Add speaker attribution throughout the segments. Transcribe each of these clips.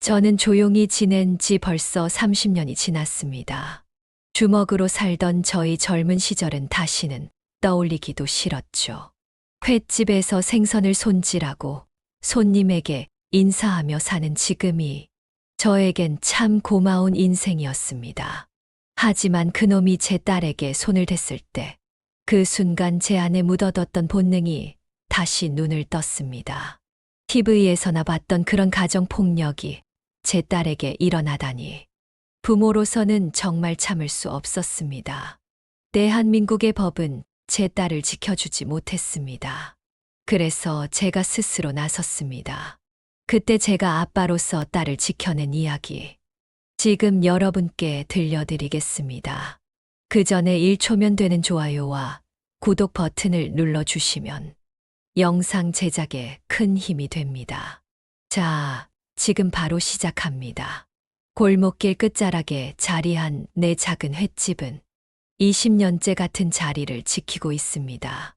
Speaker 1: 저는 조용히 지낸 지 벌써 30년이 지났습니다. 주먹으로 살던 저희 젊은 시절은 다시는 떠올리기도 싫었죠. 횟집에서 생선을 손질하고 손님에게 인사하며 사는 지금이 저에겐 참 고마운 인생이었습니다. 하지만 그놈이 제 딸에게 손을 댔을 때 그 순간 제 안에 묻어뒀던 본능이 다시 눈을 떴습니다. TV에서나 봤던 그런 가정폭력이 제 딸에게 일어나다니. 부모로서는 정말 참을 수 없었습니다. 대한민국의 법은 제 딸을 지켜주지 못했습니다. 그래서 제가 스스로 나섰습니다. 그때 제가 아빠로서 딸을 지켜낸 이야기. 지금 여러분께 들려드리겠습니다. 그 전에 1초면 되는 좋아요와 구독 버튼을 눌러주시면 영상 제작에 큰 힘이 됩니다. 자, 지금 바로 시작합니다. 골목길 끝자락에 자리한 내 작은 횟집은 20년째 같은 자리를 지키고 있습니다.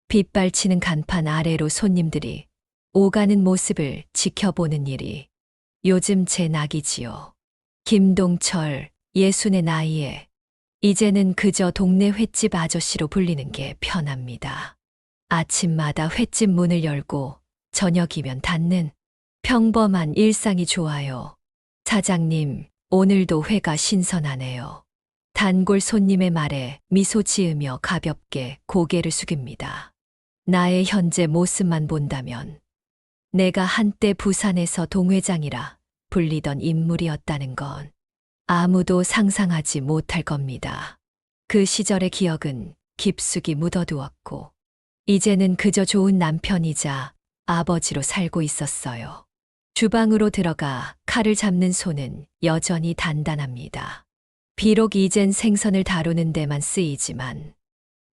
Speaker 1: 빗발치는 간판 아래로 손님들이 오가는 모습을 지켜보는 일이 요즘 제 낙이지요. 김동철, 60의 나이에 이제는 그저 동네 횟집 아저씨로 불리는 게 편합니다. 아침마다 횟집 문을 열고 저녁이면 닫는 평범한 일상이 좋아요. 사장님, 오늘도 회가 신선하네요. 단골 손님의 말에 미소 지으며 가볍게 고개를 숙입니다. 나의 현재 모습만 본다면 내가 한때 부산에서 동회장이라 불리던 인물이었다는 건 아무도 상상하지 못할 겁니다. 그 시절의 기억은 깊숙이 묻어두었고 이제는 그저 좋은 남편이자 아버지로 살고 있었어요. 주방으로 들어가 칼을 잡는 손은 여전히 단단합니다. 비록 이젠 생선을 다루는 데만 쓰이지만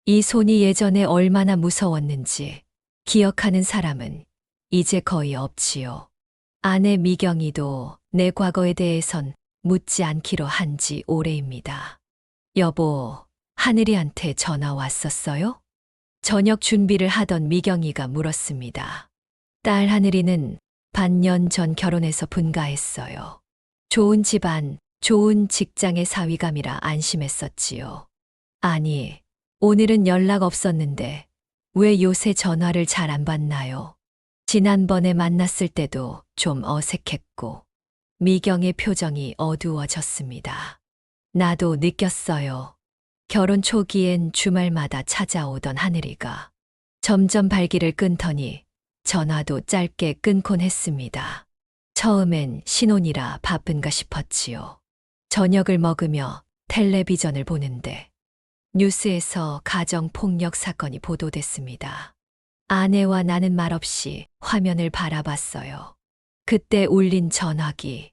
Speaker 1: 이 손이 예전에 얼마나 무서웠는지 기억하는 사람은 이제 거의 없지요. 아내 미경이도 내 과거에 대해선 묻지 않기로 한 지 오래입니다. 여보, 하늘이한테 전화 왔었어요? 저녁 준비를 하던 미경이가 물었습니다. 딸 하늘이는 반년 전 결혼해서 분가했어요. 좋은 집안, 좋은 직장의 사위감이라 안심했었지요. 아니, 오늘은 연락 없었는데 왜 요새 전화를 잘 안 받나요? 지난번에 만났을 때도 좀 어색했고 미경의 표정이 어두워졌습니다. 나도 느꼈어요. 결혼 초기엔 주말마다 찾아오던 하늘이가 점점 발길을 끊더니 전화도 짧게 끊곤 했습니다. 처음엔 신혼이라 바쁜가 싶었지요. 저녁을 먹으며 텔레비전을 보는데 뉴스에서 가정폭력 사건이 보도됐습니다. 아내와 나는 말없이 화면을 바라봤어요. 그때 울린 전화기.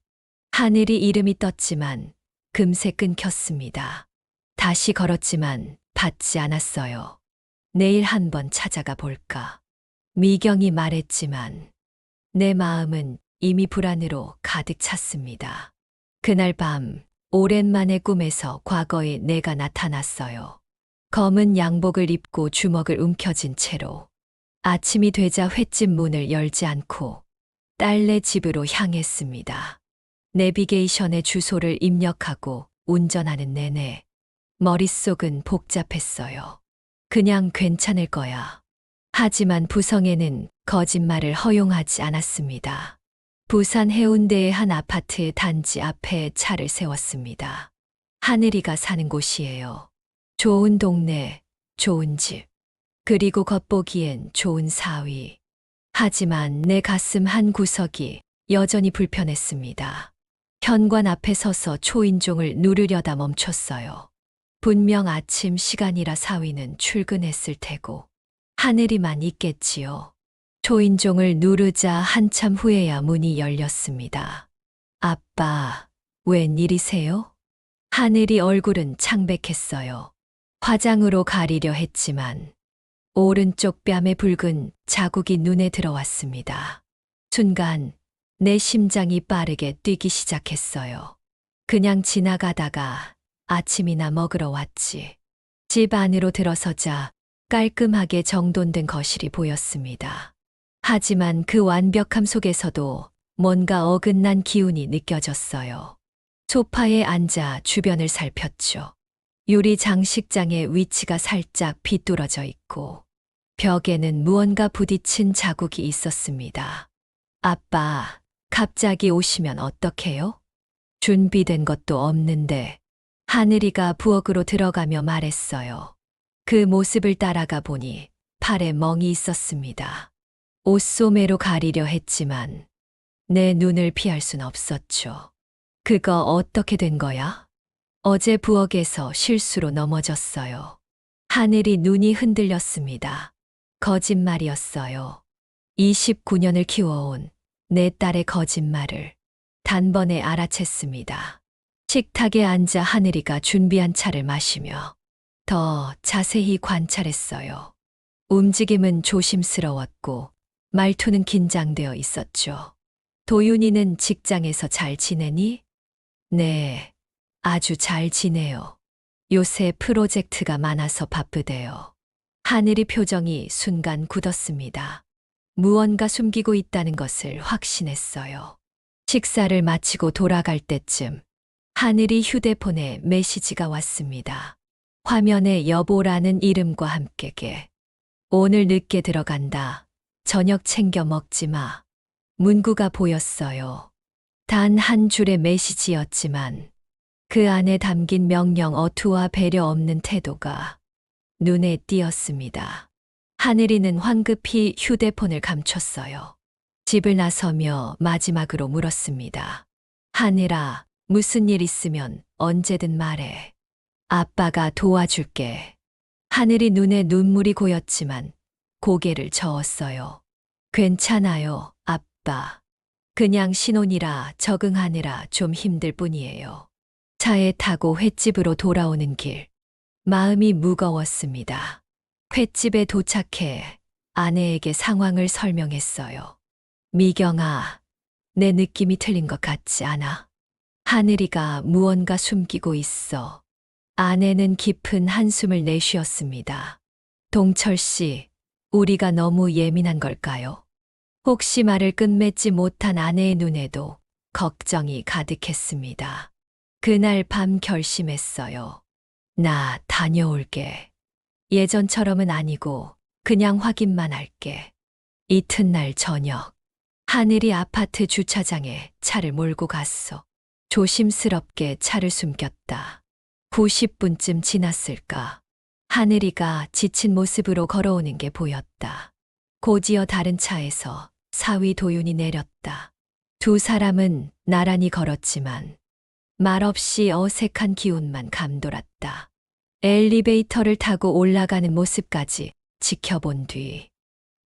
Speaker 1: 하늘이 이름이 떴지만 금세 끊겼습니다. 다시 걸었지만 받지 않았어요. 내일 한번 찾아가 볼까. 미경이 말했지만 내 마음은 이미 불안으로 가득 찼습니다. 그날 밤 오랜만에 꿈에서 과거의 내가 나타났어요. 검은 양복을 입고 주먹을 움켜쥔 채로 아침이 되자 횟집 문을 열지 않고 딸네 집으로 향했습니다. 내비게이션에 주소를 입력하고 운전하는 내내 머릿속은 복잡했어요. 그냥 괜찮을 거야. 하지만 부성에는 거짓말을 허용하지 않았습니다. 부산 해운대의 한 아파트 단지 앞에 차를 세웠습니다. 하늘이가 사는 곳이에요. 좋은 동네, 좋은 집, 그리고 겉보기엔 좋은 사위. 하지만 내 가슴 한 구석이 여전히 불편했습니다. 현관 앞에 서서 초인종을 누르려다 멈췄어요. 분명 아침 시간이라 사위는 출근했을 테고 하늘이만 있겠지요. 초인종을 누르자 한참 후에야 문이 열렸습니다. 아빠, 웬일이세요? 하늘이 얼굴은 창백했어요. 화장으로 가리려 했지만 오른쪽 뺨에 붉은 자국이 눈에 들어왔습니다. 순간 내 심장이 빠르게 뛰기 시작했어요. 그냥 지나가다가 아침이나 먹으러 왔지. 집 안으로 들어서자 깔끔하게 정돈된 거실이 보였습니다. 하지만 그 완벽함 속에서도 뭔가 어긋난 기운이 느껴졌어요. 소파에 앉아 주변을 살폈죠. 유리 장식장의 위치가 살짝 비뚤어져 있고 벽에는 무언가 부딪힌 자국이 있었습니다. 아빠, 갑자기 오시면 어떡해요? 준비된 것도 없는데 하늘이가 부엌으로 들어가며 말했어요. 그 모습을 따라가 보니 팔에 멍이 있었습니다. 옷소매로 가리려 했지만 내 눈을 피할 순 없었죠. 그거 어떻게 된 거야? 어제 부엌에서 실수로 넘어졌어요. 하늘이 눈이 흔들렸습니다. 거짓말이었어요. 29년을 키워온 내 딸의 거짓말을 단번에 알아챘습니다. 식탁에 앉아 하늘이가 준비한 차를 마시며 더 자세히 관찰했어요. 움직임은 조심스러웠고 말투는 긴장되어 있었죠. 도윤이는 직장에서 잘 지내니? 네, 아주 잘 지내요. 요새 프로젝트가 많아서 바쁘대요. 하늘이 표정이 순간 굳었습니다. 무언가 숨기고 있다는 것을 확신했어요. 식사를 마치고 돌아갈 때쯤 하늘이 휴대폰에 메시지가 왔습니다. 화면에 여보라는 이름과 함께 오늘 늦게 들어간다. 저녁 챙겨 먹지 마. 문구가 보였어요. 단 한 줄의 메시지였지만 그 안에 담긴 명령 어투와 배려 없는 태도가 눈에 띄었습니다. 하늘이는 황급히 휴대폰을 감췄어요. 집을 나서며 마지막으로 물었습니다. 하늘아, 무슨 일 있으면 언제든 말해. 아빠가 도와줄게. 하늘이 눈에 눈물이 고였지만 고개를 저었어요. 괜찮아요, 아빠. 그냥 신혼이라 적응하느라 좀 힘들 뿐이에요. 차에 타고 횟집으로 돌아오는 길, 마음이 무거웠습니다. 횟집에 도착해 아내에게 상황을 설명했어요. 미경아, 내 느낌이 틀린 것 같지 않아? 하늘이가 무언가 숨기고 있어. 아내는 깊은 한숨을 내쉬었습니다. 동철 씨, 우리가 너무 예민한 걸까요? 혹시 말을 끝맺지 못한 아내의 눈에도 걱정이 가득했습니다. 그날 밤 결심했어요. 나 다녀올게. 예전처럼은 아니고 그냥 확인만 할게. 이튿날 저녁, 하늘이 아파트 주차장에 차를 몰고 갔어. 조심스럽게 차를 숨겼다. 90분쯤 지났을까. 하늘이가 지친 모습으로 걸어오는 게 보였다. 곧이어 다른 차에서 사위 도윤이 내렸다. 두 사람은 나란히 걸었지만 말없이 어색한 기운만 감돌았다. 엘리베이터를 타고 올라가는 모습까지 지켜본 뒤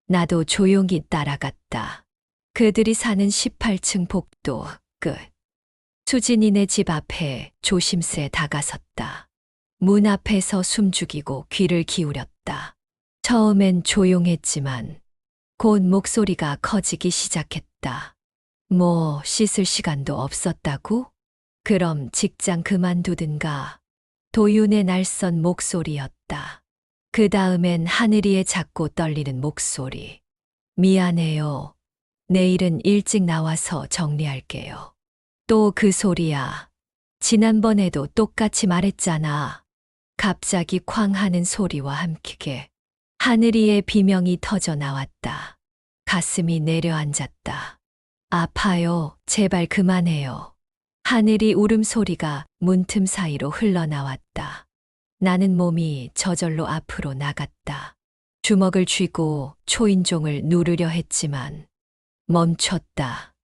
Speaker 1: 나도 조용히 따라갔다. 그들이 사는 18층 복도 끝. 수진이네 집 앞에 조심스레 다가섰다. 문 앞에서 숨죽이고 귀를 기울였다. 처음엔 조용했지만 곧 목소리가 커지기 시작했다. 뭐 씻을 시간도 없었다고? 그럼 직장 그만두든가. 도윤의 날선 목소리였다. 그 다음엔 하늘이의 작고 떨리는 목소리. 미안해요. 내일은 일찍 나와서 정리할게요. 또 그 소리야. 지난번에도 똑같이 말했잖아. 갑자기 쾅 하는 소리와 함께 하늘이의 비명이 터져 나왔다. 가슴이 내려앉았다. 아파요. 제발 그만해요. 하늘이 울음소리가 문틈 사이로 흘러나왔다. 나는 몸이 저절로 앞으로 나갔다. 주먹을 쥐고 초인종을 누르려 했지만 멈췄다.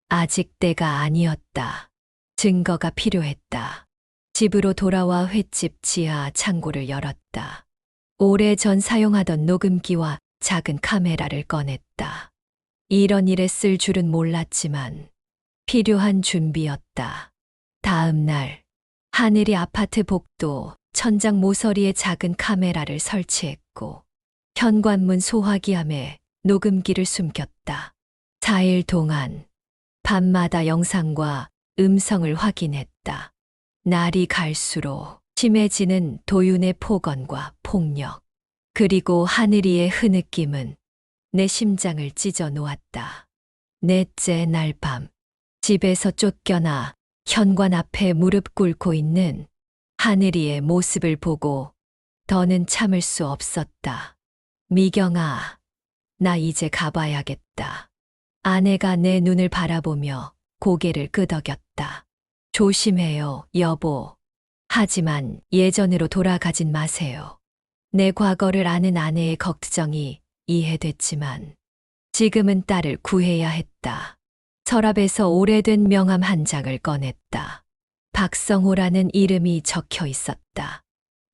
Speaker 1: 아직 때가 아니었다. 증거가 필요했다. 집으로 돌아와 횟집 지하 창고를 열었다. 오래전 사용하던 녹음기와 작은 카메라를 꺼냈다. 이런 일에 쓸 줄은 몰랐지만 필요한 준비였다. 다음 날, 하늘이 아파트 복도 천장 모서리에 작은 카메라를 설치했고 현관문 소화기함에 녹음기를 숨겼다. 4일 동안 밤마다 영상과 음성을 확인했다. 날이 갈수록 심해지는 도윤의 폭언과 폭력, 그리고 하늘이의 흐느낌은 내 심장을 찢어 놓았다. 넷째 날 밤, 집에서 쫓겨나 현관 앞에 무릎 꿇고 있는 하늘이의 모습을 보고 더는 참을 수 없었다. 미경아, 나 이제 가봐야겠다. 아내가 내 눈을 바라보며 고개를 끄덕였다. 조심해요, 여보. 하지만 예전으로 돌아가진 마세요. 내 과거를 아는 아내의 걱정이 이해됐지만 지금은 딸을 구해야 했다. 서랍에서 오래된 명함 한 장을 꺼냈다. 박성호라는 이름이 적혀 있었다.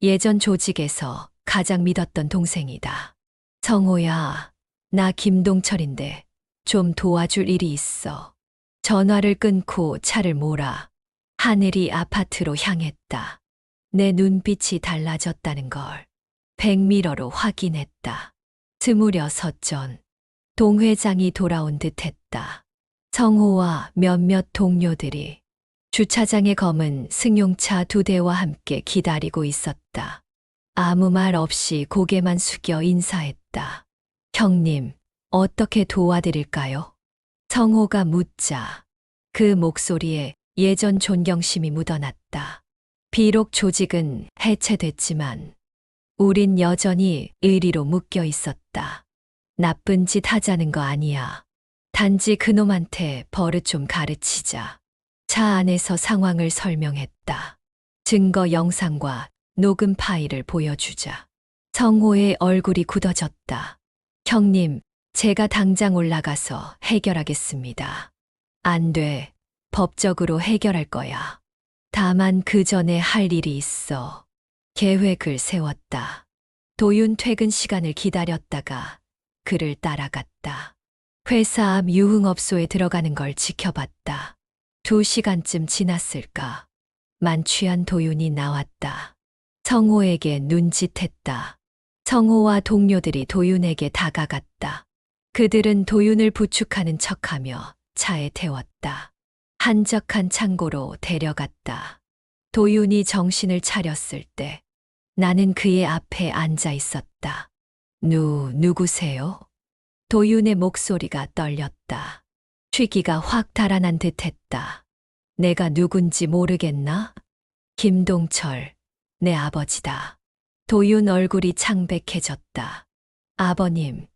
Speaker 1: 예전 조직에서 가장 믿었던 동생이다. 성호야, 나 김동철인데 좀 도와줄 일이 있어. 전화를 끊고 차를 몰아 하늘이 아파트로 향했다. 내 눈빛이 달라졌다는 걸 백미러로 확인했다. 스물여섯 전 동 회장이 돌아온 듯했다. 성호와 몇몇 동료들이 주차장에 검은 승용차 2대와 함께 기다리고 있었다. 아무 말 없이 고개만 숙여 인사했다. 형님, 어떻게 도와드릴까요? 성호가 묻자 그 목소리에 예전 존경심이 묻어났다. 비록 조직은 해체됐지만 우린 여전히 의리로 묶여 있었다. 나쁜 짓 하자는 거 아니야. 단지 그놈한테 버릇 좀 가르치자. 차 안에서 상황을 설명했다. 증거 영상과 녹음 파일을 보여주자. 성호의 얼굴이 굳어졌다. 형님, 제가 당장 올라가서 해결하겠습니다. 안 돼. 법적으로 해결할 거야. 다만 그 전에 할 일이 있어. 계획을 세웠다. 도윤 퇴근 시간을 기다렸다가 그를 따라갔다. 회사 앞 유흥업소에 들어가는 걸 지켜봤다. 2시간쯤 지났을까. 만취한 도윤이 나왔다. 성호에게 눈짓했다. 성호와 동료들이 도윤에게 다가갔다. 그들은 도윤을 부축하는 척하며 차에 태웠다. 한적한 창고로 데려갔다. 도윤이 정신을 차렸을 때 나는 그의 앞에 앉아 있었다. 누구세요? 도윤의 목소리가 떨렸다. 취기가 확 달아난 듯했다. 내가 누군지 모르겠나? 김동철, 내 아버지다. 도윤 얼굴이 창백해졌다. 아버님,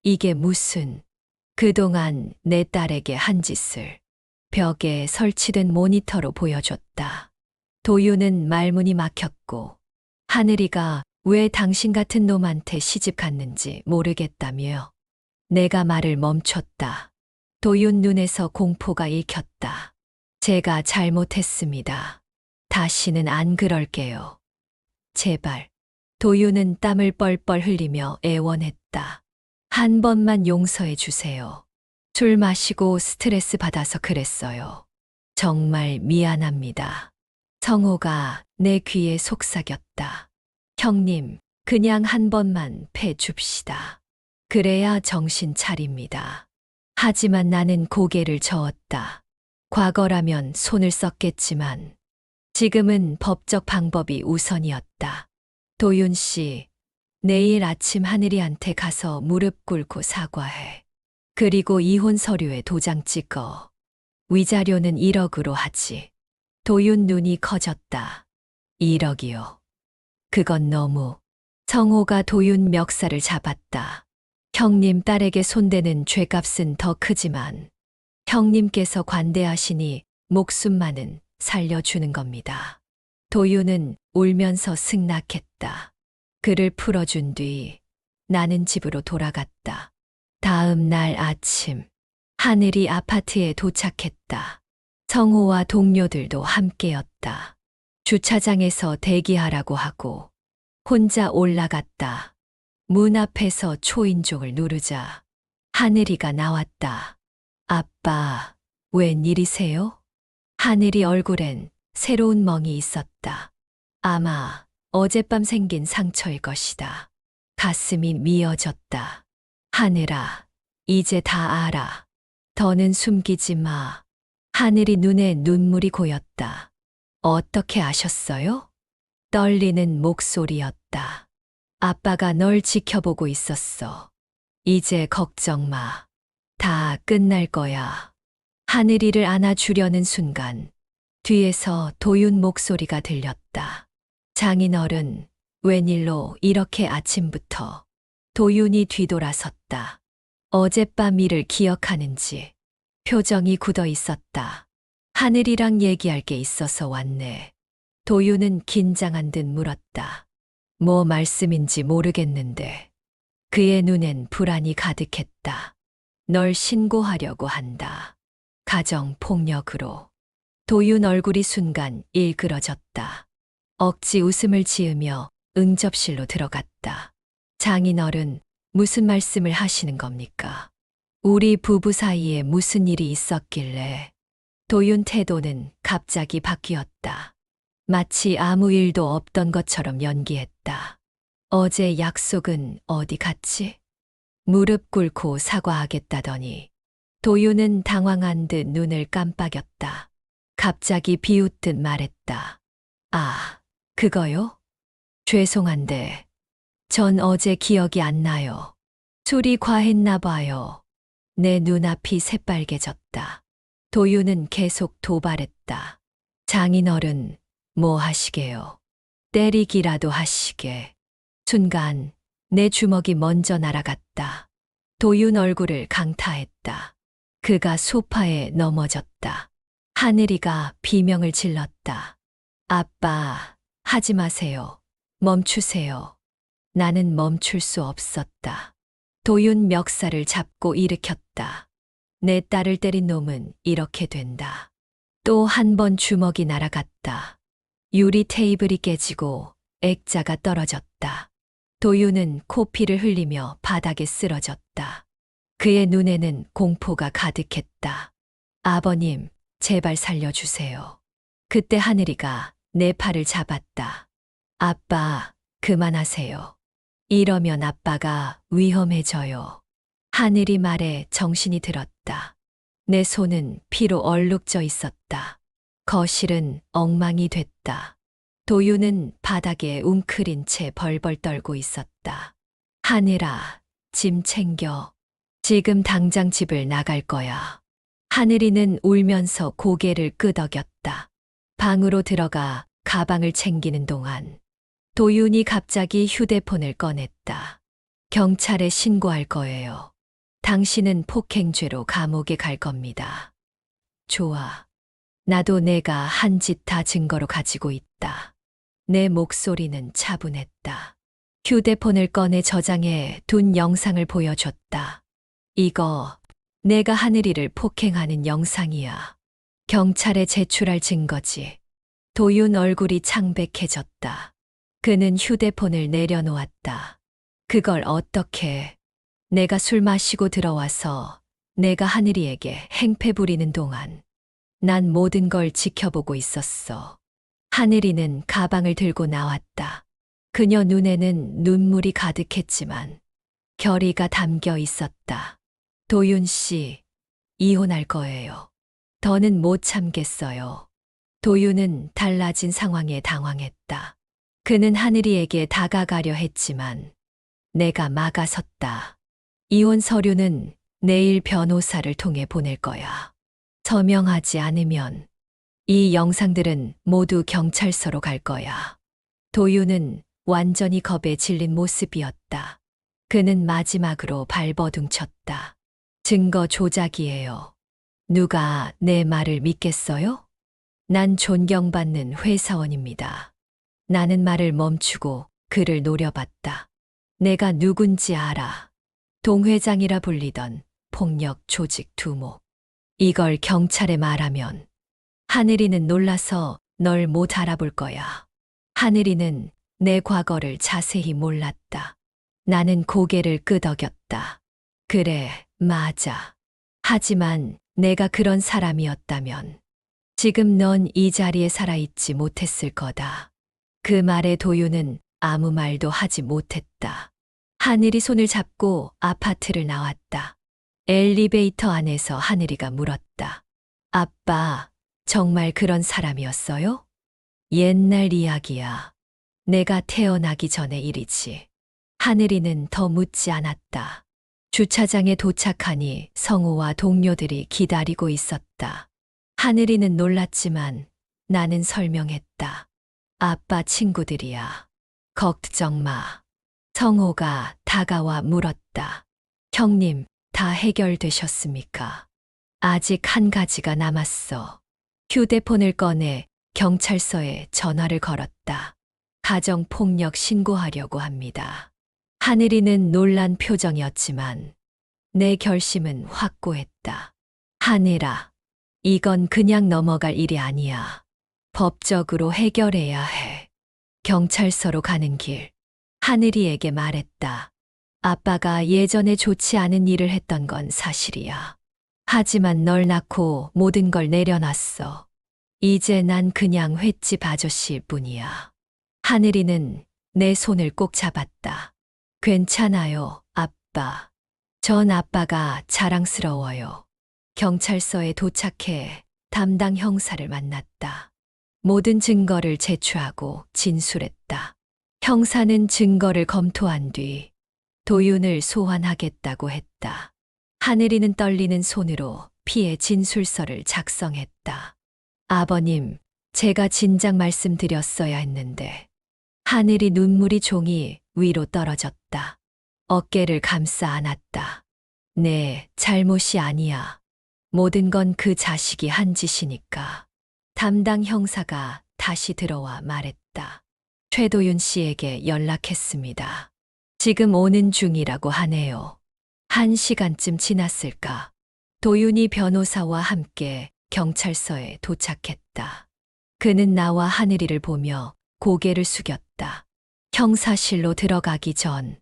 Speaker 1: 이게 무슨... 그동안 내 딸에게 한 짓을 벽에 설치된 모니터로 보여줬다. 도윤은 말문이 막혔고 하늘이가 왜 당신 같은 놈한테 시집 갔는지 모르겠다며 내가 말을 멈췄다. 도윤 눈에서 공포가 읽혔다. 제가 잘못했습니다. 다시는 안 그럴게요. 제발. 도윤은 땀을 뻘뻘 흘리며 애원했다. 한 번만 용서해 주세요. 술 마시고 스트레스 받아서 그랬어요. 정말 미안합니다. 성호가 내 귀에 속삭였다. 형님, 그냥 한 번만 패줍시다. 그래야 정신 차립니다. 하지만 나는 고개를 저었다. 과거라면 손을 썼겠지만 지금은 법적 방법이 우선이었다. 도윤 씨, 내일 아침 하늘이한테 가서 무릎 꿇고 사과해. 그리고 이혼 서류에 도장 찍어. 위자료는 1억으로 하지. 도윤 눈이 커졌다. 1억이요. 그건 너무. 성호가 도윤 멱살을 잡았다. 형님 딸에게 손대는 죄값은 더 크지만 형님께서 관대하시니 목숨만은 살려주는 겁니다. 도윤은 울면서 승낙했다. 그를 풀어준 뒤 나는 집으로 돌아갔다. 다음 날 아침 하늘이 아파트에 도착했다. 성호와 동료들도 함께였다. 주차장에서 대기하라고 하고 혼자 올라갔다. 문 앞에서 초인종을 누르자 하늘이가 나왔다. 아빠, 웬일이세요? 하늘이 얼굴엔 새로운 멍이 있었다. 아마 어젯밤 생긴 상처일 것이다. 가슴이 미어졌다. 하늘아, 이제 다 알아. 더는 숨기지 마. 하늘이 눈에 눈물이 고였다. 어떻게 아셨어요? 떨리는 목소리였다. 아빠가 널 지켜보고 있었어. 이제 걱정 마. 다 끝날 거야. 하늘이를 안아주려는 순간 뒤에서 도윤 목소리가 들렸다. 장인어른, 웬일로 이렇게 아침부터? 도윤이 뒤돌아섰다. 어젯밤 일을 기억하는지 표정이 굳어 있었다. 하늘이랑 얘기할 게 있어서 왔네. 도윤은 긴장한 듯 물었다. 뭐 말씀인지 모르겠는데. 그의 눈엔 불안이 가득했다. 널 신고하려고 한다. 가정폭력으로. 도윤 얼굴이 순간 일그러졌다. 억지 웃음을 지으며 응접실로 들어갔다. 장인어른, 무슨 말씀을 하시는 겁니까? 우리 부부 사이에 무슨 일이 있었길래? 도윤 태도는 갑자기 바뀌었다. 마치 아무 일도 없던 것처럼 연기했다. 어제 약속은 어디 갔지? 무릎 꿇고 사과하겠다더니 도윤은 당황한 듯 눈을 깜빡였다. 갑자기 비웃듯 말했다. 아, 그거요? 죄송한데 전 어제 기억이 안 나요. 술이 과했나 봐요. 내 눈앞이 새빨개졌다. 도윤은 계속 도발했다. 장인어른, 뭐 하시게요? 때리기라도 하시게. 순간 내 주먹이 먼저 날아갔다. 도윤 얼굴을 강타했다. 그가 소파에 넘어졌다. 하늘이가 비명을 질렀다. 아빠, 하지 마세요. 멈추세요. 나는 멈출 수 없었다. 도윤 멱살을 잡고 일으켰다. 내 딸을 때린 놈은 이렇게 된다. 또 한 번 주먹이 날아갔다. 유리 테이블이 깨지고 액자가 떨어졌다. 도윤은 코피를 흘리며 바닥에 쓰러졌다. 그의 눈에는 공포가 가득했다. 아버님, 제발 살려주세요. 그때 하늘이가 내 팔을 잡았다. 아빠, 그만하세요. 이러면 아빠가 위험해져요. 하늘이 말에 정신이 들었다. 내 손은 피로 얼룩져 있었다. 거실은 엉망이 됐다. 도윤은 바닥에 웅크린 채 벌벌 떨고 있었다. 하늘아, 짐 챙겨. 지금 당장 집을 나갈 거야. 하늘이는 울면서 고개를 끄덕였다. 방으로 들어가 가방을 챙기는 동안 도윤이 갑자기 휴대폰을 꺼냈다. 경찰에 신고할 거예요. 당신은 폭행죄로 감옥에 갈 겁니다. 좋아. 나도 내가 한 짓 다 증거로 가지고 있다. 내 목소리는 차분했다. 휴대폰을 꺼내 저장해 둔 영상을 보여줬다. 이거 내가 하늘이를 폭행하는 영상이야. 경찰에 제출할 증거지. 도윤 얼굴이 창백해졌다. 그는 휴대폰을 내려놓았다. 그걸 어떻게? 내가 술 마시고 들어와서 내가 하늘이에게 행패 부리는 동안 난 모든 걸 지켜보고 있었어. 하늘이는 가방을 들고 나왔다. 그녀 눈에는 눈물이 가득했지만 결의가 담겨 있었다. 도윤 씨, 이혼할 거예요. 더는 못 참겠어요. 도윤은 달라진 상황에 당황했다. 그는 하늘이에게 다가가려 했지만 내가 막아섰다. 이혼 서류는 내일 변호사를 통해 보낼 거야. 서명하지 않으면 이 영상들은 모두 경찰서로 갈 거야. 도윤은 완전히 겁에 질린 모습이었다. 그는 마지막으로 발버둥쳤다. 증거 조작이에요. 누가 내 말을 믿겠어요? 난 존경받는 회사원입니다. 나는 말을 멈추고 그를 노려봤다. 내가 누군지 알아. 동회장이라 불리던 폭력 조직 두목. 이걸 경찰에 말하면 하늘이는 놀라서 널 못 알아볼 거야. 하늘이는 내 과거를 자세히 몰랐다. 나는 고개를 끄덕였다. 그래, 맞아. 하지만 내가 그런 사람이었다면 지금 넌 이 자리에 살아있지 못했을 거다. 그 말에 도윤은 아무 말도 하지 못했다. 하늘이 손을 잡고 아파트를 나왔다. 엘리베이터 안에서 하늘이가 물었다. 아빠, 정말 그런 사람이었어요? 옛날 이야기야. 내가 태어나기 전의 일이지. 하늘이는 더 묻지 않았다. 주차장에 도착하니 성우와 동료들이 기다리고 있었다. 하늘이는 놀랐지만 나는 설명했다. 아빠 친구들이야. 걱정 마. 성호가 다가와 물었다. 형님, 다 해결되셨습니까? 아직 한 가지가 남았어. 휴대폰을 꺼내 경찰서에 전화를 걸었다. 가정폭력 신고하려고 합니다. 하늘이는 놀란 표정이었지만 내 결심은 확고했다. 하늘아, 이건 그냥 넘어갈 일이 아니야. 법적으로 해결해야 해. 경찰서로 가는 길, 하늘이에게 말했다. 아빠가 예전에 좋지 않은 일을 했던 건 사실이야. 하지만 널 낳고 모든 걸 내려놨어. 이제 난 그냥 횟집 아저씨일 뿐이야. 하늘이는 내 손을 꼭 잡았다. 괜찮아요, 아빠. 전 아빠가 자랑스러워요. 경찰서에 도착해 담당 형사를 만났다. 모든 증거를 제출하고 진술했다. 형사는 증거를 검토한 뒤 도윤을 소환하겠다고 했다. 하늘이는 떨리는 손으로 피해 진술서를 작성했다. 아버님, 제가 진작 말씀드렸어야 했는데. 하늘이 눈물이 종이 위로 떨어졌다. 어깨를 감싸 안았다. 네, 잘못이 아니야. 모든 건 그 자식이 한 짓이니까. 담당 형사가 다시 들어와 말했다. 최도윤 씨에게 연락했습니다. 지금 오는 중이라고 하네요. 1시간쯤 지났을까. 도윤이 변호사와 함께 경찰서에 도착했다. 그는 나와 하늘이를 보며 고개를 숙였다. 형사실로 들어가기 전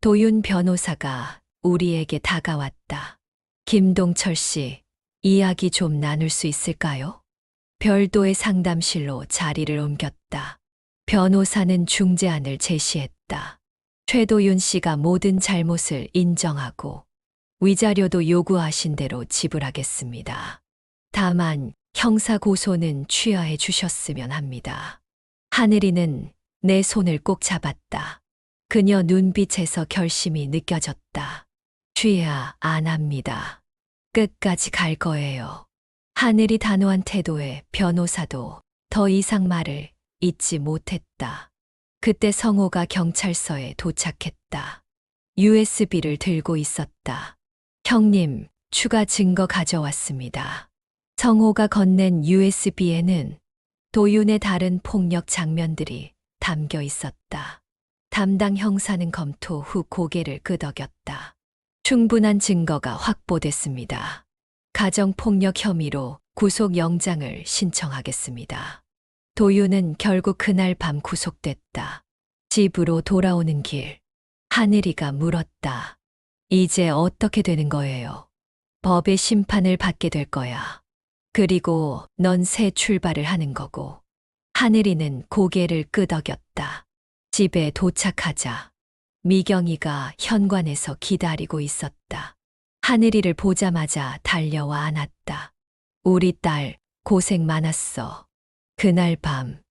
Speaker 1: 도윤 변호사가 우리에게 다가왔다. 김동철 씨, 이야기 좀 나눌 수 있을까요? 별도의 상담실로 자리를 옮겼다. 변호사는 중재안을 제시했다. 최도윤 씨가 모든 잘못을 인정하고 위자료도 요구하신 대로 지불하겠습니다. 다만 형사 고소는 취하해 주셨으면 합니다. 하늘이는 내 손을 꼭 잡았다. 그녀 눈빛에서 결심이 느껴졌다. 취하 안 합니다. 끝까지 갈 거예요. 하늘이 단호한 태도에 변호사도 더 이상 말을 잇지 못했다. 그때 성호가 경찰서에 도착했다. USB를 들고 있었다. 형님, 추가 증거 가져왔습니다. 성호가 건넨 USB에는 도윤의 다른 폭력 장면들이 담겨 있었다. 담당 형사는 검토 후 고개를 끄덕였다. 충분한 증거가 확보됐습니다. 가정폭력 혐의로 구속영장을 신청하겠습니다. 도윤은 결국 그날 밤 구속됐다. 집으로 돌아오는 길, 하늘이가 물었다. 이제 어떻게 되는 거예요? 법의 심판을 받게 될 거야. 그리고 넌 새 출발을 하는 거고. 하늘이는 고개를 끄덕였다. 집에 도착하자 미경이가 현관에서 기다리고 있었다. 하늘이를 보자마자 달려와 안았다. 우리 딸 고생 많았어. 그날 밤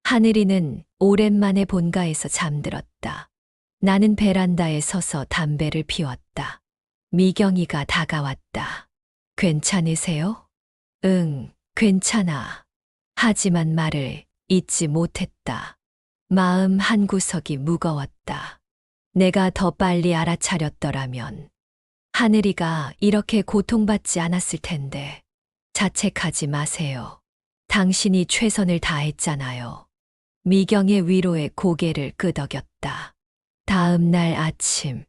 Speaker 1: 하늘이는 오랜만에 본가에서 잠들었다. 나는 베란다에 서서 담배를 피웠다. 미경이가 다가왔다. 괜찮으세요? 응, 괜찮아. 하지만 말을 잊지 못했다. 마음 한구석이 무거웠다. 내가 더 빨리 알아차렸더라면 하늘이가 이렇게 고통받지 않았을 텐데. 자책하지 마세요. 당신이 최선을 다했잖아요. 미경의 위로에 고개를 끄덕였다. 다음 날 아침,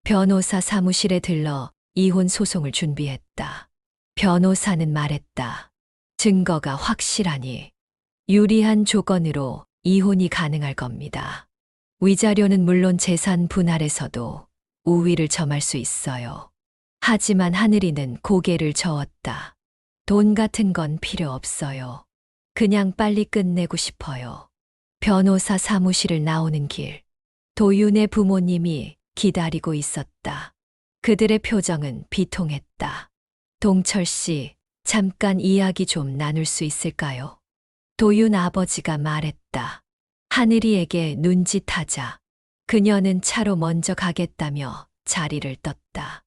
Speaker 1: 변호사 사무실에 들러 이혼 소송을 준비했다. 변호사는 말했다. 증거가 확실하니 유리한 조건으로 이혼이 가능할 겁니다. 위자료는 물론 재산 분할에서도 우위를 점할 수 있어요. 하지만 하늘이는 고개를 저었다. 돈 같은 건 필요 없어요. 그냥 빨리 끝내고 싶어요. 변호사 사무실을 나오는 길, 도윤의 부모님이 기다리고 있었다. 그들의 표정은 비통했다. 동철 씨, 잠깐 이야기 좀 나눌 수 있을까요? 도윤 아버지가 말했다. 하늘이에게 눈짓하자 그녀는 차로 먼저 가겠다며 자리를 떴다.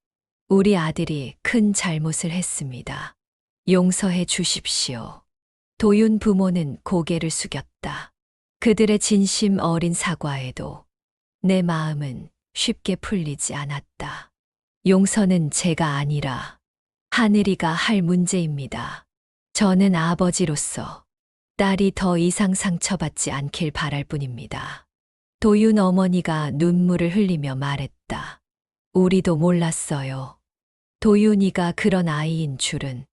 Speaker 1: 우리 아들이 큰 잘못을 했습니다. 용서해 주십시오. 도윤 부모는 고개를 숙였다. 그들의 진심 어린 사과에도 내 마음은 쉽게 풀리지 않았다. 용서는 제가 아니라 하늘이가 할 문제입니다. 저는 아버지로서 딸이 더 이상 상처받지 않길 바랄 뿐입니다. 도윤 어머니가 눈물을 흘리며 말했다. 우리도 몰랐어요. 도윤이가 그런 아이인 줄은.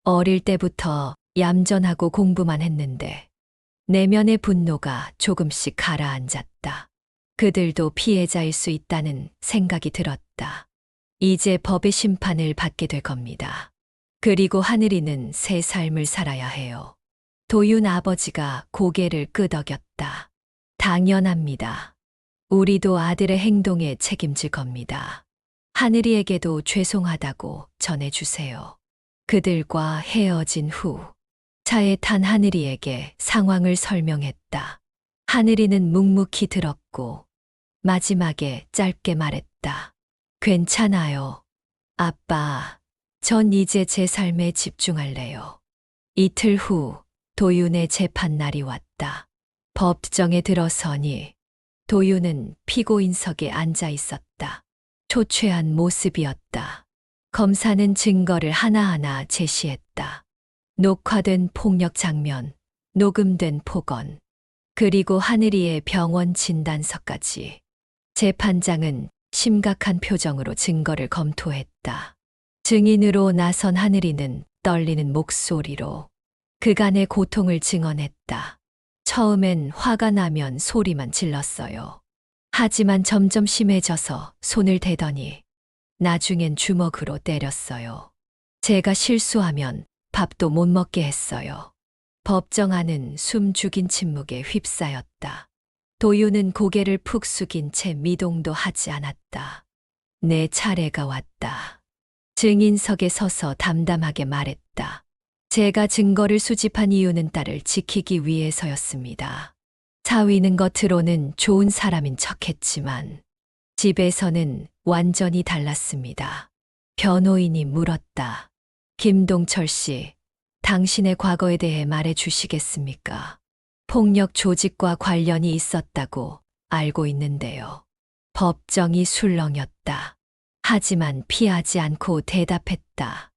Speaker 1: 어릴 때부터 얌전하고 공부만 했는데 내면의 분노가 조금씩 가라앉았다. 그들도 피해자일 수 있다는 생각이 들었다. 이제 법의 심판을 받게 될 겁니다. 그리고 하늘이는 새 삶을 살아야 해요. 도윤 아버지가 고개를 끄덕였다. 당연합니다. 우리도 아들의 행동에 책임질 겁니다. 하늘이에게도 죄송하다고 전해주세요. 그들과 헤어진 후 차에 탄 하늘이에게 상황을 설명했다. 하늘이는 묵묵히 들었고 마지막에 짧게 말했다. 괜찮아요. 아빠, 전 이제 제 삶에 집중할래요. 이틀 후 도윤의 재판날이 왔다. 법정에 들어서니 도윤은 피고인석에 앉아 있었다. 초췌한 모습이었다. 검사는 증거를 하나하나 제시했다. 녹화된 폭력 장면, 녹음된 폭언, 그리고 하늘이의 병원 진단서까지. 재판장은 심각한 표정으로 증거를 검토했다. 증인으로 나선 하늘이는 떨리는 목소리로 그간의 고통을 증언했다. 처음엔 화가 나면 소리만 질렀어요. 하지만 점점 심해져서 손을 대더니 나중엔 주먹으로 때렸어요. 제가 실수하면 밥도 못 먹게 했어요. 법정 안은 숨 죽인 침묵에 휩싸였다. 도윤은 고개를 푹 숙인 채 미동도 하지 않았다. 내 차례가 왔다. 증인석에 서서 담담하게 말했다. 제가 증거를 수집한 이유는 딸을 지키기 위해서였습니다. 사위는 겉으로는 좋은 사람인 척했지만 집에서는 완전히 달랐습니다. 변호인이 물었다. 김동철 씨, 당신의 과거에 대해 말해 주시겠습니까? 폭력 조직과 관련이 있었다고 알고 있는데요. 법정이 술렁였다. 하지만 피하지 않고 대답했다.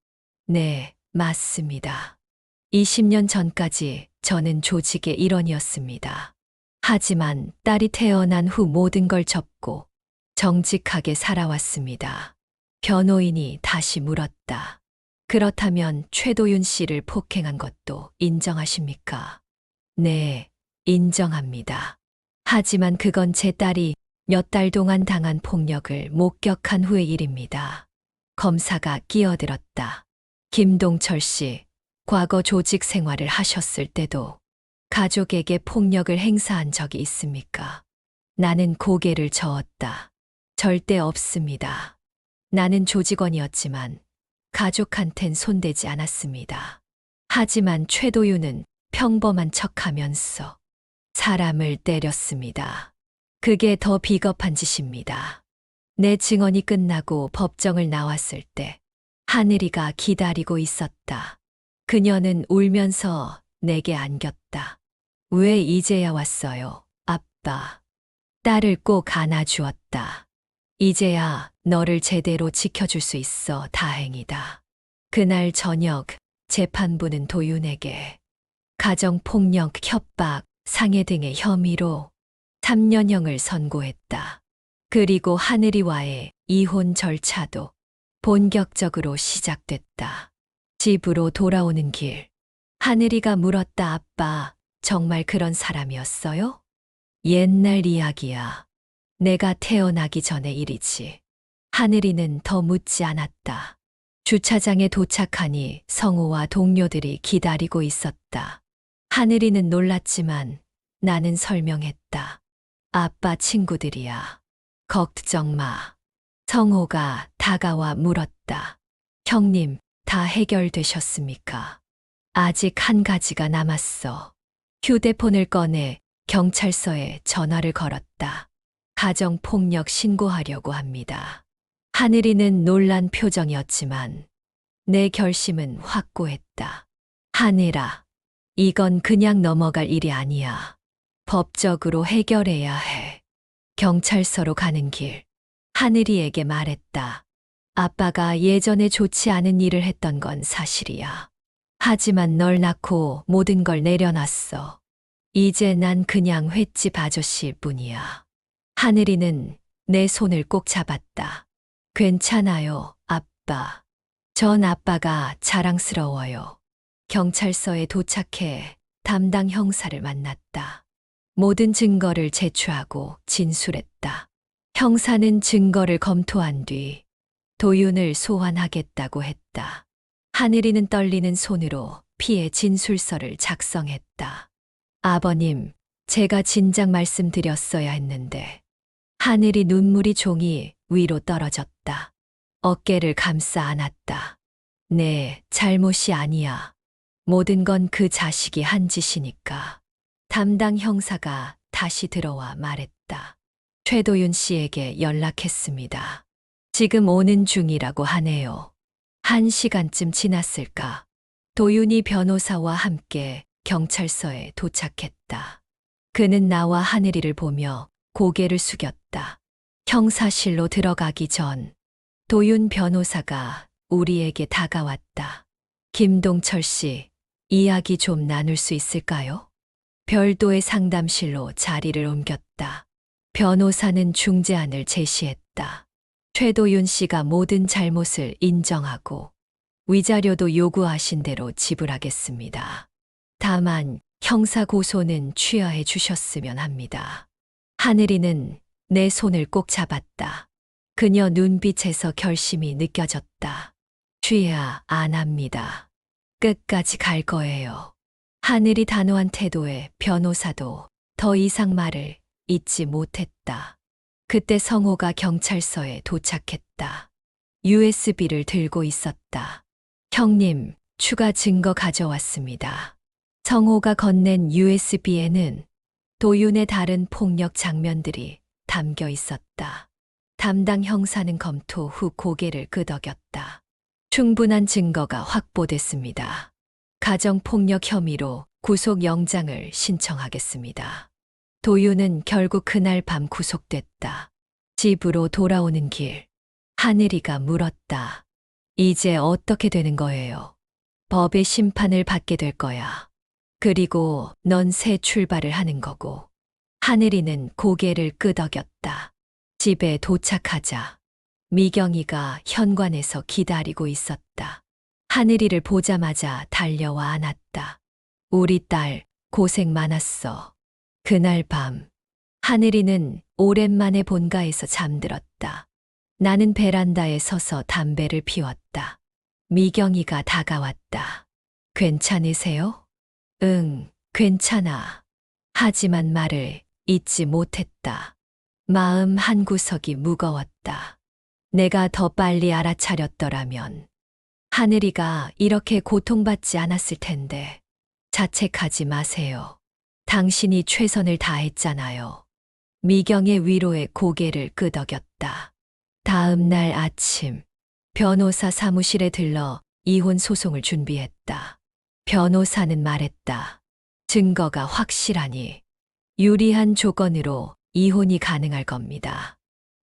Speaker 1: 네, 맞습니다. 20년 전까지 저는 조직의 일원이었습니다. 하지만 딸이 태어난 후 모든 걸 접고 정직하게 살아왔습니다. 변호인이 다시 물었다. 그렇다면 최도윤 씨를 폭행한 것도 인정하십니까? 네, 인정합니다. 하지만 그건 제 딸이 몇 달 동안 당한 폭력을 목격한 후의 일입니다. 검사가 끼어들었다. 김동철 씨, 과거 조직 생활을 하셨을 때도 가족에게 폭력을 행사한 적이 있습니까? 나는 고개를 저었다. 절대 없습니다. 나는 조직원이었지만 가족한텐 손대지 않았습니다. 하지만 최도윤은 평범한 척하면서 사람을 때렸습니다. 그게 더 비겁한 짓입니다. 내 증언이 끝나고 법정을 나왔을 때 하늘이가 기다리고 있었다. 그녀는 울면서 내게 안겼다. 왜 이제야 왔어요, 아빠? 딸을 꼭 안아주었다. 이제야 너를 제대로 지켜줄 수 있어 다행이다. 그날 저녁 재판부는 도윤에게 가정폭력, 협박, 상해 등의 혐의로 3년형을 선고했다. 그리고 하늘이와의 이혼 절차도 본격적으로 시작됐다. 집으로 돌아오는 길, 하늘이가 물었다. 아빠, 정말 그런 사람이었어요? 옛날 이야기야. 내가 태어나기 전의 일이지. 하늘이는 더 묻지 않았다. 주차장에 도착하니 성우와 동료들이 기다리고 있었다. 하늘이는 놀랐지만 나는 설명했다. 아빠 친구들이야. 걱정 마. 성호가 다가와 물었다. 형님, 다 해결되셨습니까? 아직 한 가지가 남았어. 휴대폰을 꺼내 경찰서에 전화를 걸었다. 가정폭력 신고하려고 합니다. 하늘이는 놀란 표정이었지만 내 결심은 확고했다. 하늘아, 이건 그냥 넘어갈 일이 아니야. 법적으로 해결해야 해. 경찰서로 가는 길. 하늘이에게 말했다. 아빠가 예전에 좋지 않은 일을 했던 건 사실이야. 하지만 널 낳고 모든 걸 내려놨어. 이제 난 그냥 횟집 아저씨일 뿐이야. 하늘이는 내 손을 꼭 잡았다. 괜찮아요, 아빠. 전 아빠가 자랑스러워요. 경찰서에 도착해 담당 형사를 만났다. 모든 증거를 제출하고 진술했다. 형사는 증거를 검토한 뒤 도윤을 소환하겠다고 했다. 하늘이는 떨리는 손으로 피해 진술서를 작성했다. 아버님, 제가 진작 말씀드렸어야 했는데. 하늘이 눈물이 종이 위로 떨어졌다. 어깨를 감싸 안았다. 네, 잘못이 아니야. 모든 건 그 자식이 한 짓이니까. 담당 형사가 다시 들어와 말했다. 최도윤 씨에게 연락했습니다. 지금 오는 중이라고 하네요. 1시간쯤 지났을까. 도윤이 변호사와 함께 경찰서에 도착했다. 그는 나와 하늘이를 보며 고개를 숙였다. 형사실로 들어가기 전 도윤 변호사가 우리에게 다가왔다. 김동철 씨, 이야기 좀 나눌 수 있을까요? 별도의 상담실로 자리를 옮겼다. 변호사는 중재안을 제시했다. 최도윤 씨가 모든 잘못을 인정하고 위자료도 요구하신 대로 지불하겠습니다. 다만 형사 고소는 취하해 주셨으면 합니다. 하늘이는 내 손을 꼭 잡았다. 그녀 눈빛에서 결심이 느껴졌다. 취하 안 합니다. 끝까지 갈 거예요. 하늘이 단호한 태도에 변호사도 더 이상 말을 잇지 못했다. 그때 성호가 경찰서에 도착했다. USB를 들고 있었다. 형님, 추가 증거 가져왔습니다. 성호가 건넨 USB에는 도윤의 다른 폭력 장면들이 담겨 있었다. 담당 형사는 검토 후 고개를 끄덕였다. 충분한 증거가 확보됐습니다. 가정폭력 혐의로 구속영장을 신청하겠습니다. 도윤은 결국 그날 밤 구속됐다. 집으로 돌아오는 길, 하늘이가 물었다. 이제 어떻게 되는 거예요? 법의 심판을 받게 될 거야. 그리고 넌 새 출발을 하는 거고. 하늘이는 고개를 끄덕였다. 집에 도착하자 미경이가 현관에서 기다리고 있었다. 하늘이를 보자마자 달려와 안았다. 우리 딸 고생 많았어. 그날 밤 하늘이는 오랜만에 본가에서 잠들었다. 나는 베란다에 서서 담배를 피웠다. 미경이가 다가왔다. 괜찮으세요? 응, 괜찮아. 하지만 말을 잊지 못했다. 마음 한구석이 무거웠다. 내가 더 빨리 알아차렸더라면 하늘이가 이렇게 고통받지 않았을 텐데. 자책하지 마세요. 당신이 최선을 다했잖아요. 미경의 위로에 고개를 끄덕였다. 다음 날 아침, 변호사 사무실에 들러 이혼 소송을 준비했다. 변호사는 말했다. 증거가 확실하니 유리한 조건으로 이혼이 가능할 겁니다.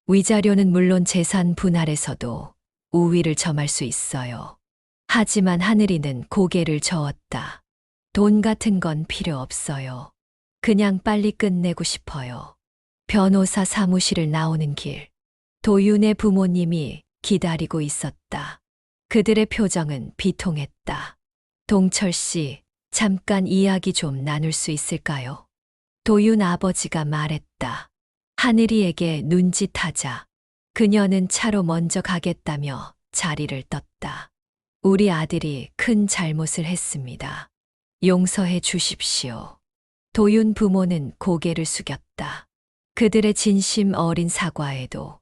Speaker 1: 위자료는 물론 재산 분할에서도 우위를 점할 수 있어요. 하지만 하늘이는 고개를 저었다. 돈 같은 건 필요 없어요. 그냥 빨리 끝내고 싶어요. 변호사 사무실을 나오는 길, 도윤의 부모님이 기다리고 있었다. 그들의 표정은 비통했다. 동철 씨, 잠깐 이야기 좀 나눌 수 있을까요? 도윤 아버지가 말했다. 하늘이에게 눈짓하자 그녀는 차로 먼저 가겠다며 자리를 떴다. 우리 아들이 큰 잘못을 했습니다. 용서해 주십시오. 도윤 부모는 고개를 숙였다. 그들의 진심 어린 사과에도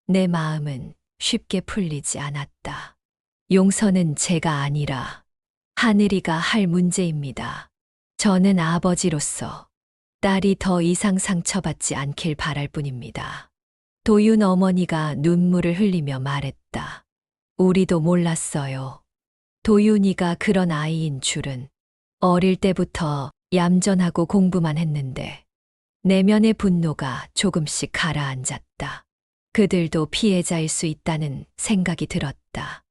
Speaker 1: 내 마음은 쉽게 풀리지 않았다. 용서는 제가 아니라 하늘이가 할 문제입니다. 저는 아버지로서 딸이 더 이상 상처받지 않길 바랄 뿐입니다. 도윤 어머니가 눈물을 흘리며 말했다. 우리도 몰랐어요. 도윤이가 그런 아이인 줄은. 어릴 때부터 얌전하고 공부만 했는데 내면의 분노가 조금씩 가라앉았다. 그들도 피해자일 수 있다는 생각이 들었다.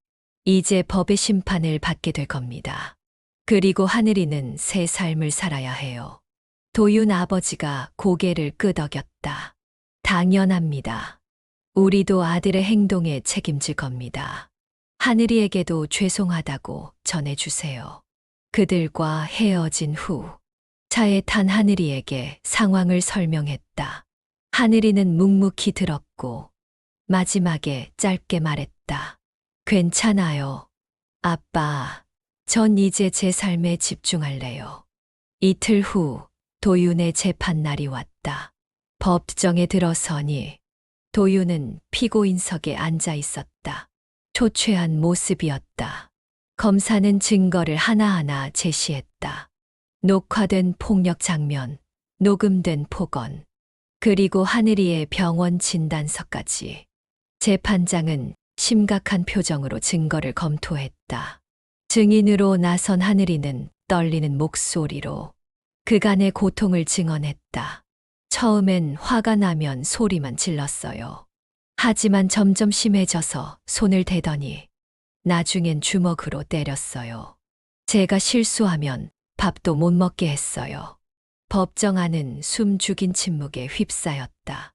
Speaker 1: 이제 법의 심판을 받게 될 겁니다. 그리고 하늘이는 새 삶을 살아야 해요. 도윤 아버지가 고개를 끄덕였다. 당연합니다. 우리도 아들의 행동에 책임질 겁니다. 하늘이에게도 죄송하다고 전해주세요. 그들과 헤어진 후 차에 탄 하늘이에게 상황을 설명했다. 하늘이는 묵묵히 들었고 마지막에 짧게 말했다. 괜찮아요. 아빠, 전 이제 제 삶에 집중할래요. 이틀 후 도윤의 재판날이 왔다. 법정에 들어서니 도윤은 피고인석에 앉아 있었다. 초췌한 모습이었다. 검사는 증거를 하나하나 제시했다. 녹화된 폭력 장면, 녹음된 폭언, 그리고 하늘이의 병원 진단서까지. 재판장은 심각한 표정으로 증거를 검토했다. 증인으로 나선 하늘이는 떨리는 목소리로 그간의 고통을 증언했다. 처음엔 화가 나면 소리만 질렀어요. 하지만 점점 심해져서 손을 대더니 나중엔 주먹으로 때렸어요. 제가 실수하면 밥도 못 먹게 했어요. 법정 안은 숨 죽인 침묵에 휩싸였다.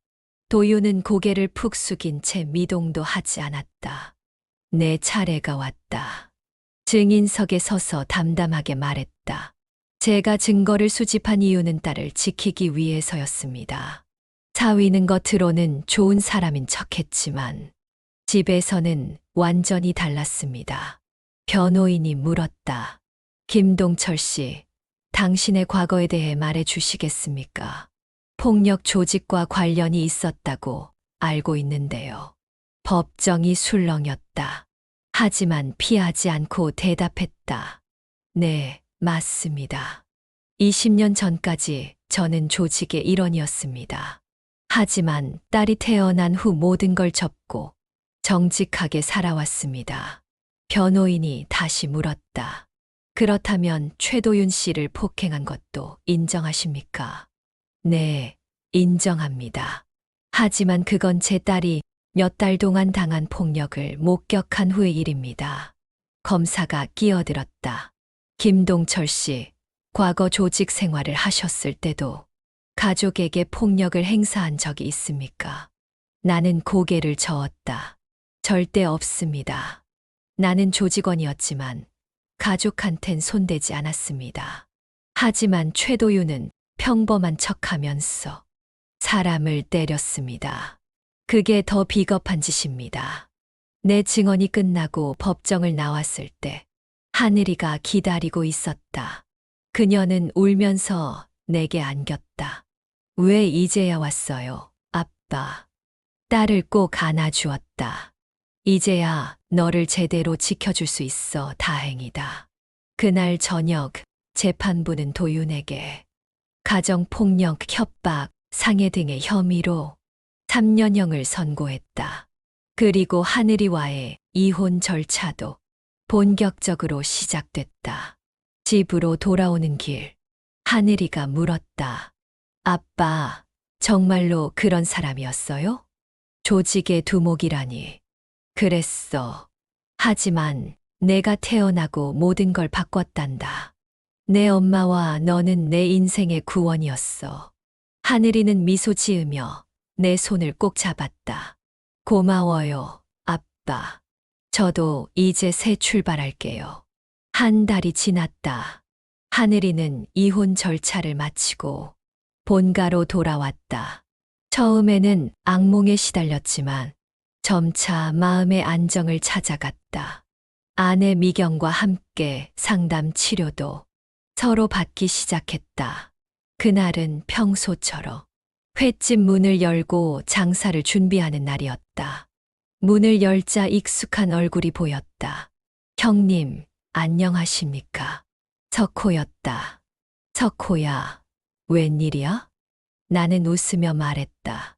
Speaker 1: 도윤은 고개를 푹 숙인 채 미동도 하지 않았다. 내 차례가 왔다. 증인석에 서서 담담하게 말했다. 제가 증거를 수집한 이유는 딸을 지키기 위해서였습니다. 사위는 겉으로는 좋은 사람인 척했지만 집에서는 완전히 달랐습니다. 변호인이 물었다. 김동철 씨, 당신의 과거에 대해 말해 주시겠습니까? 폭력 조직과 관련이 있었다고 알고 있는데요. 법정이 술렁였다. 하지만 피하지 않고 대답했다. 네, 맞습니다. 20년 전까지 저는 조직의 일원이었습니다. 하지만 딸이 태어난 후 모든 걸 접고 정직하게 살아왔습니다. 변호인이 다시 물었다. 그렇다면 최도윤 씨를 폭행한 것도 인정하십니까? 네, 인정합니다. 하지만 그건 제 딸이 몇 달 동안 당한 폭력을 목격한 후의 일입니다. 검사가 끼어들었다. 김동철 씨, 과거 조직 생활을 하셨을 때도 가족에게 폭력을 행사한 적이 있습니까? 나는 고개를 저었다. 절대 없습니다. 나는 조직원이었지만 가족한텐 손대지 않았습니다. 하지만 최도윤은 평범한 척하면서 사람을 때렸습니다. 그게 더 비겁한 짓입니다. 내 증언이 끝나고 법정을 나왔을 때 하늘이가 기다리고 있었다. 그녀는 울면서 내게 안겼다. 왜 이제야 왔어요, 아빠? 딸을 꼭 안아주었다. 이제야 너를 제대로 지켜줄 수 있어 다행이다. 그날 저녁 재판부는 도윤에게 가정폭력, 협박, 상해 등의 혐의로 3년형을 선고했다. 그리고 하늘이와의 이혼 절차도 본격적으로 시작됐다. 집으로 돌아오는 길, 하늘이가 물었다. 아빠, 정말로 그런 사람이었어요? 조직의 두목이라니. 그랬어. 하지만 내가 태어나고 모든 걸 바꿨단다. 내 엄마와 너는 내 인생의 구원이었어. 하늘이는 미소 지으며 내 손을 꼭 잡았다. 고마워요, 아빠. 저도 이제 새 출발할게요. 한 달이 지났다. 하늘이는 이혼 절차를 마치고 본가로 돌아왔다. 처음에는 악몽에 시달렸지만 점차 마음의 안정을 찾아갔다. 아내 미경과 함께 상담 치료도 서로 받기 시작했다. 그날은 평소처럼 횟집 문을 열고 장사를 준비하는 날이었다. 문을 열자 익숙한 얼굴이 보였다. 형님, 안녕하십니까? 석호였다. 석호야, 웬일이야? 나는 웃으며 말했다.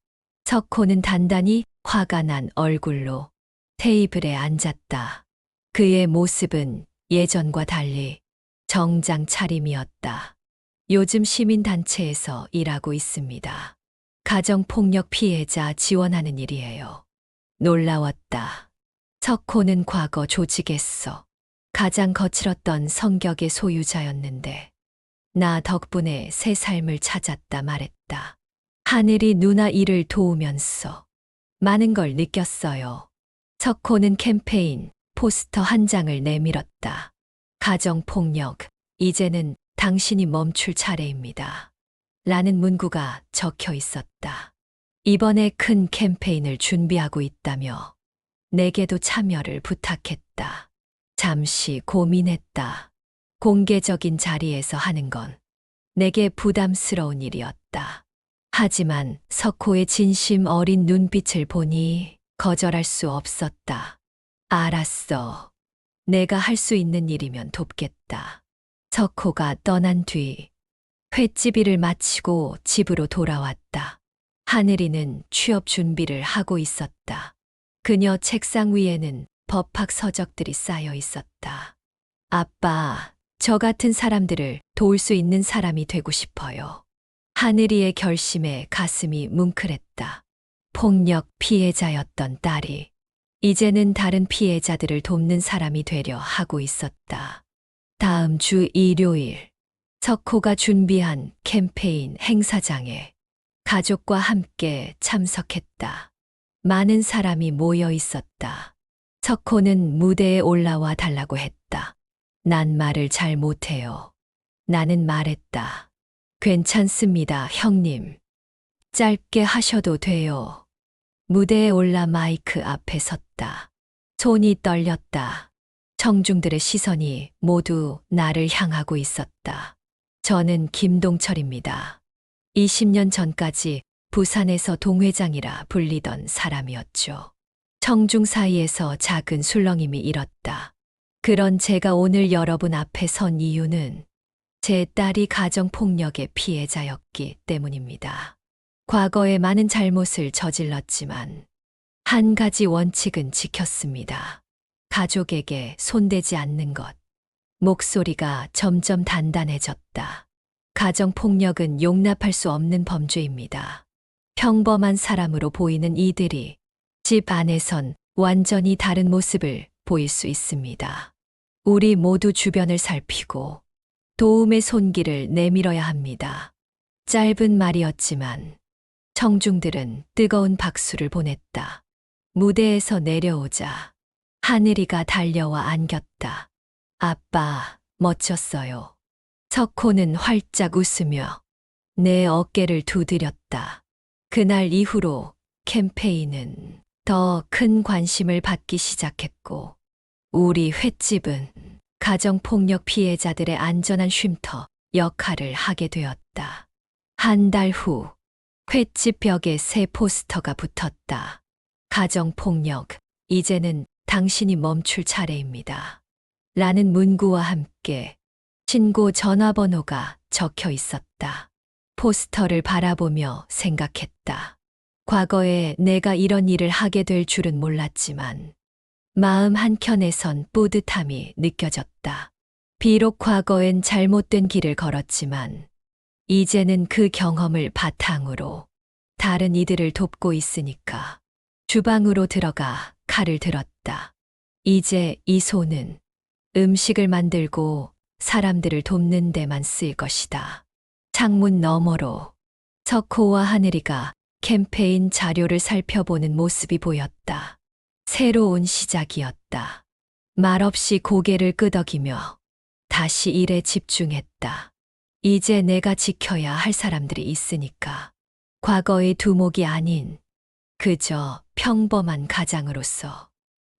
Speaker 1: 석호는 단단히 화가 난 얼굴로 테이블에 앉았다. 그의 모습은 예전과 달리 정장 차림이었다. 요즘 시민단체에서 일하고 있습니다. 가정폭력 피해자 지원하는 일이에요. 놀라웠다. 석호는 과거 조직에서 가장 거칠었던 성격의 소유자였는데 나 덕분에 새 삶을 찾았다 말했다. 하늘이 누나 일을 도우면서 많은 걸 느꼈어요. 석호는 캠페인 포스터 한 장을 내밀었다. 가정폭력, 이제는 당신이 멈출 차례입니다. 라는 문구가 적혀 있었다. 이번에 큰 캠페인을 준비하고 있다며 내게도 참여를 부탁했다. 잠시 고민했다. 공개적인 자리에서 하는 건 내게 부담스러운 일이었다. 하지만 석호의 진심 어린 눈빛을 보니 거절할 수 없었다. 알았어. 내가 할 수 있는 일이면 돕겠다. 석호가 떠난 뒤 횟집 일을 마치고 집으로 돌아왔다. 하늘이는 취업 준비를 하고 있었다. 그녀 책상 위에는 법학 서적들이 쌓여 있었다. 아빠, 저 같은 사람들을 도울 수 있는 사람이 되고 싶어요. 하늘이의 결심에 가슴이 뭉클했다. 폭력 피해자였던 딸이 이제는 다른 피해자들을 돕는 사람이 되려 하고 있었다. 다음 주 일요일, 석호가 준비한 캠페인 행사장에 가족과 함께 참석했다. 많은 사람이 모여 있었다. 석호는 무대에 올라와 달라고 했다. 난 말을 잘 못해요. 나는 말했다. 괜찮습니다, 형님. 짧게 하셔도 돼요. 무대에 올라 마이크 앞에 섰다. 손이 떨렸다. 청중들의 시선이 모두 나를 향하고 있었다. 저는 김동철입니다. 20년 전까지 부산에서 동회장이라 불리던 사람이었죠. 청중 사이에서 작은 술렁임이 일었다. 그런 제가 오늘 여러분 앞에 선 이유는 제 딸이 가정폭력의 피해자였기 때문입니다. 과거에 많은 잘못을 저질렀지만 한 가지 원칙은 지켰습니다. 가족에게 손대지 않는 것. 목소리가 점점 단단해졌다. 가정폭력은 용납할 수 없는 범죄입니다. 평범한 사람으로 보이는 이들이 집 안에선 완전히 다른 모습을 보일 수 있습니다. 우리 모두 주변을 살피고 도움의 손길을 내밀어야 합니다. 짧은 말이었지만 청중들은 뜨거운 박수를 보냈다. 무대에서 내려오자 하늘이가 달려와 안겼다. 아빠, 멋졌어요. 석호는 활짝 웃으며 내 어깨를 두드렸다. 그날 이후로 캠페인은 더 큰 관심을 받기 시작했고 우리 횟집은 가정폭력 피해자들의 안전한 쉼터 역할을 하게 되었다. 한 달 후 횟집 벽에 새 포스터가 붙었다. 가정폭력, 이제는 당신이 멈출 차례입니다. 라는 문구와 함께 신고 전화번호가 적혀 있었다. 포스터를 바라보며 생각했다. 과거에 내가 이런 일을 하게 될 줄은 몰랐지만 마음 한켠에선 뿌듯함이 느껴졌다. 비록 과거엔 잘못된 길을 걸었지만 이제는 그 경험을 바탕으로 다른 이들을 돕고 있으니까 주방으로 들어가 칼을 들었다. 이제 이 손은 음식을 만들고 사람들을 돕는 데만 쓸 것이다. 창문 너머로 석호와 하늘이가 캠페인 자료를 살펴보는 모습이 보였다. 새로운 시작이었다. 말없이 고개를 끄덕이며 다시 일에 집중했다. 이제 내가 지켜야 할 사람들이 있으니까. 과거의 두목이 아닌 그저 평범한 가장으로서